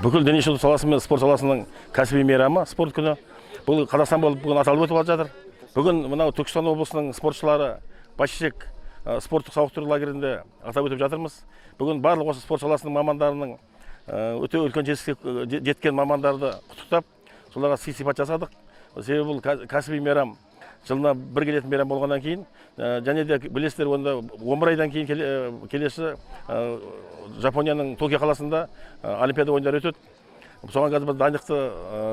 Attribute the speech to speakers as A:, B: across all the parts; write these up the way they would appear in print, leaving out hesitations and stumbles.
A: бүкіл дене шынықтыру саласы мен спорт саласының кәсіби мейрамы спорт күні. Бұл Қазақстан болып бүгін аталып өтіп жатыр. Бүгін мынау Түркістан облысының спортшылары Бәйшешек спорттық сауықтыру лагерінде атап өтіп жатырмыз. Бүгін барлық осы спорт саласының мамандарының өте үлкен жетістікке жеткен мамандарды құттықтап, соларға сый-сияпат жасадық. Себебі бұл кәсіби мейрам жылына бір келетін мейрам болғаннан кейін, және де білесіздер, онда 11 айдан кейін келесі Жапонияның Токио қаласында Олимпиада ойындары өтеді. Соған қазір біз дайындықты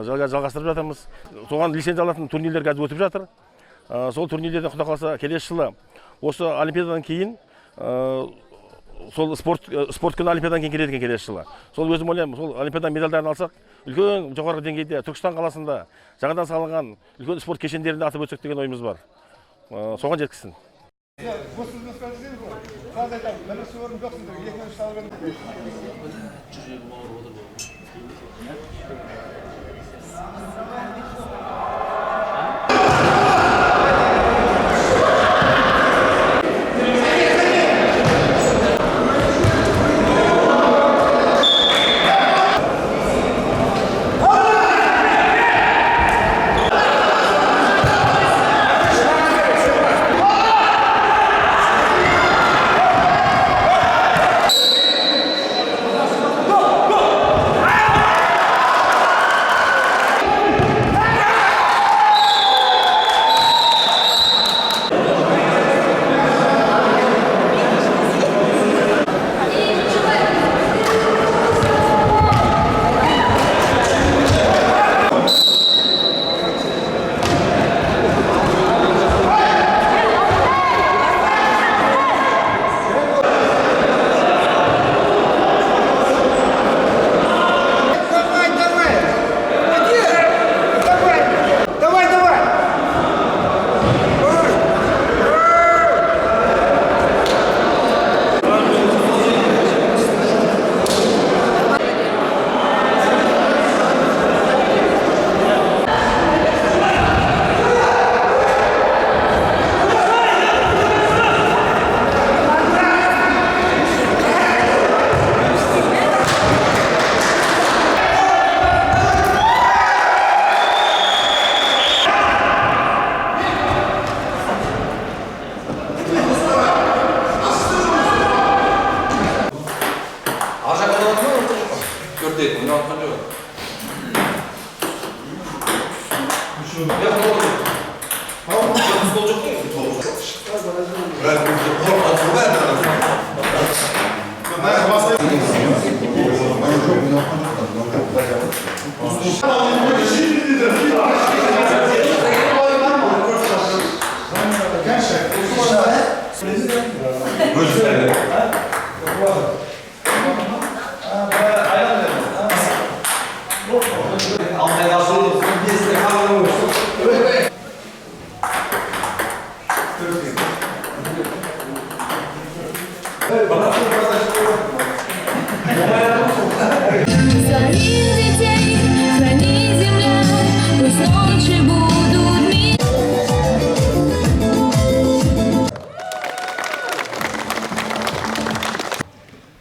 A: жалғастырып жатырмыз. Соған лицензия алатын турнирлер қазір өтіп жатыр. Сол турнирлерден Құдай қаласа келесі жылы осы Олимпиададан кейін сол спорт күні Олимпиададан кейін келеді екен келесі жылы. Сол өзім ойлаймын, сол Олимпиададан медальдарын алсақ, үлкен жоғарғы деңгейде Түркістан қаласында жаңадан салынған үлкен спорт кешендерінде атап өтсек деген ойымыз бар. Соған жеткізсін.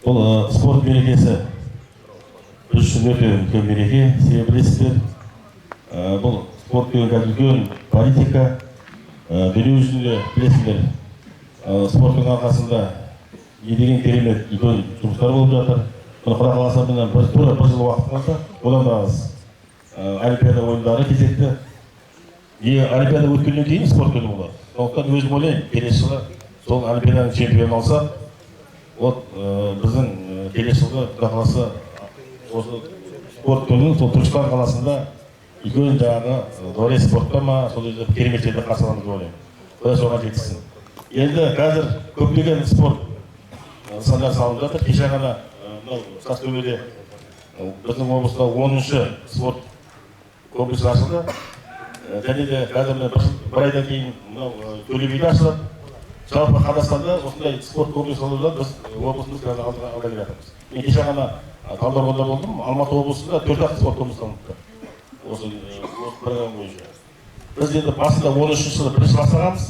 B: Бұл спорт мерекесі біз үшін өте үлкен мереке. Себебі білесіздер, бұл спорт деген үлкен политика. Дүние жүзінде білесіздер, спорттың арқасында едеген керемет үлкен жұмыстар болып жатыр. Құдай қаласа тура бір жыл уақыт қалса, одан да аз Олимпиада ойындары кезекті. Олимпиада өткеннен кейін спорт күні болады. Сондықтан өзім ойлаймын, келесі жылы сол Олимпиаданың чемпионы алса, біздің келесі жылғы Құдай қаласа осы спорт күнін сол Түркістан қаласында үлкен жаңағы дворец спортта ма, сол жерде керемет жерде қарсы аламыз деп ойлаймын. Құдай соған жеткізсін. Енді қазір көптеген спорт нысандар салынып жатыр. Кеше ғана Састөбеде біздің облыста 10-шы спорт комплексы ашылды. Және де қазір бір айдан кейін Төле биде ашылады. Жалпы Қазақстанда осындай спорт комплекс салуда біз облысымыз қазір алда келе жатырмыз. Мен кеше ғана Талдықорғанда болдым. Алматы облысында 4-ақ спорт комплекс салыныпты. Осы программа бойынша. Біз енді басында 13-ші жылы бірінші бастағанбыз.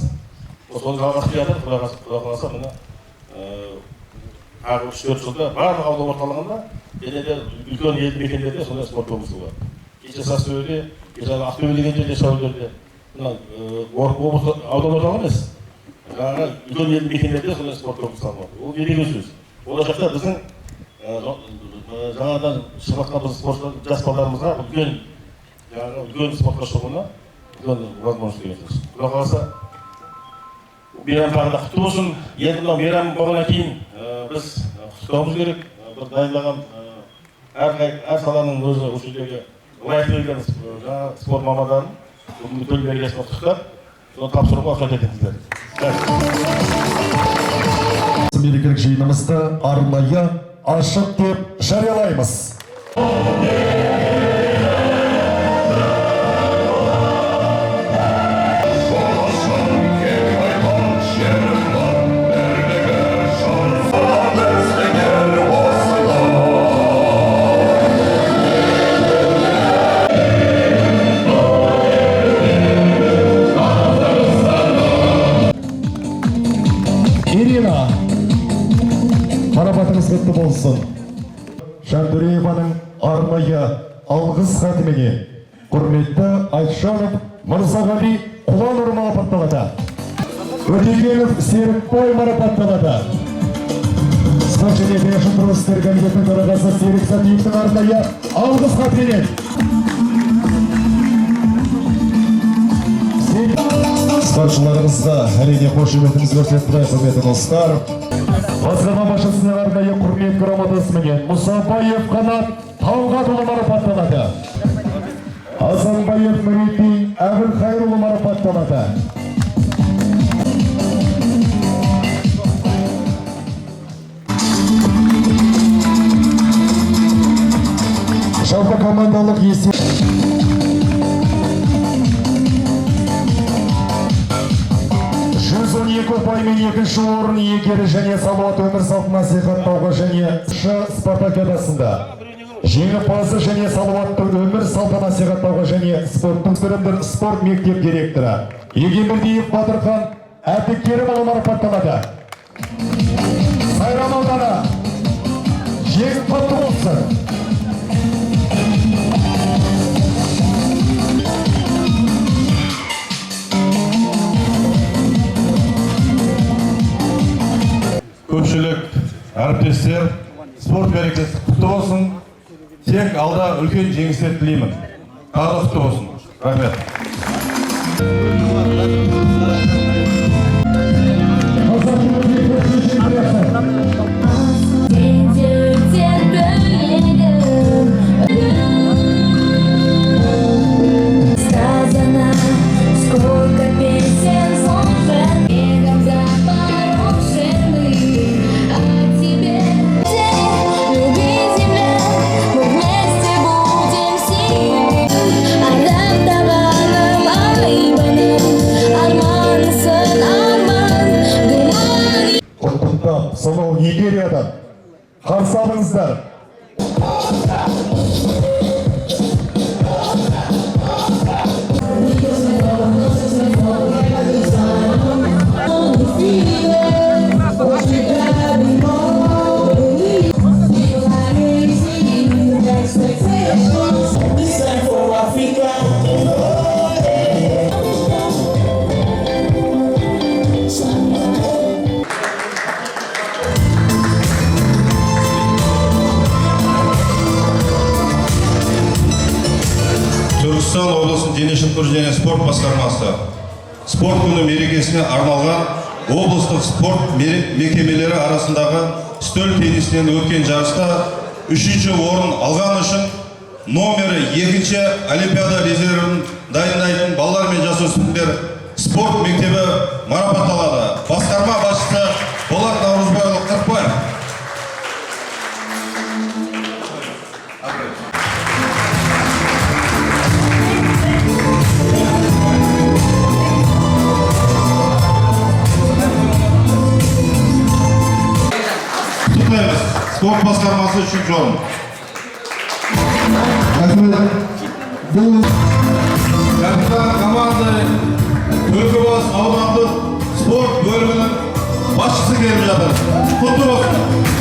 B: Соны жалғасып жатыр. Құдай қаласа мына тағы 3-4 жылда барлық аудан орталығында
A: және де үлкен елді мекендерде сондай спорт облысы бар. Кеше Сасөбеде, жаңағы Ақтөбе деген жерде, Шаудерде, мына облыс аудан орталығы емес. Жаңағы үлкен елді мекендерде сондай спорт облысы бар. Ол береке сөз. Болашақта біздің жаңадан шығып жатқан спортшы жас балаларымызға үлкен спортқа шығуына үлкен возможность береді. Құдай қаласа мейрам тағы да құтты болсын. Енді мынау мейрам болғаннан кейін біз құттықтауымыз керек. Бір дайындаған әр саланың өзі осы жердегі лайықты келген жаңа спорт мамандарын бүгінгі төл мерекесімен құттықтап, соны тапсыруға рұқсат етіңіздер.
C: Мерекелік жиынымызды арнайы ашық деп жариялаймыз. Ирина, марапатыңыз құтты болсын. Жантөрееваның арнайы алғыс хатыменен құрметті Айтжанов Мырзағали Құланұр марапатталады. Өтегенов Серікбай марапатталады. Спорт және дене шынықтыру істері комитетінің төрағасы Серік Сәтиевтің арнайы алғыс хатыменен спортшыларымызға әрине қошеметіңіз көрсетті, құрметті достар. Басқарма басшысының арнайы құрмет грамотасымен Мұсабаев Қанат Талғатұлы марапатталады. Асанбаев Мүритин Әбілхайырұлы марапатталады. Жалпы командалық есеп 112 ұпаймен екінші орын иегері және салауат өмір салтын насихаттауға және спартакиадасында жеңімпазы және салауатты өмір салтын насихаттауға және спорттың түріндір спорт мектеп директоры Егембердиев Батырхан Әбдікерімұлы марапатталады. Сайрам ауданы жеңіп құтты болсын.
D: Көпшілік, әріптестер, спорт мерекесі құтты болсын. Тек алда үлкен жеңістер тілеймін. Тағы құтты болсын. Рахмет.
C: Сонау Нигериядан қарсы алыңыздар.
D: Түркістан облысының дене шынықтыру және спорт басқармасы спорт күні мерекесіне арналған облыстық спорт мекемелері арасындағы үстел теннисінен өткен жарыста 3-ші орын алған үшін номері 2-ші Олимпиада резервін дайындайтын балалар мен жасөспірімдер спорт мектебі марапатталады. Басқарма басшысы Болат Наурызбайұлы Қырықбаев. Спорт басқармасы 3-ші орын. Капитан команды Түлкібас аудандық спорт бөлімінің басшысы келіп жатыр. Құтты болсын.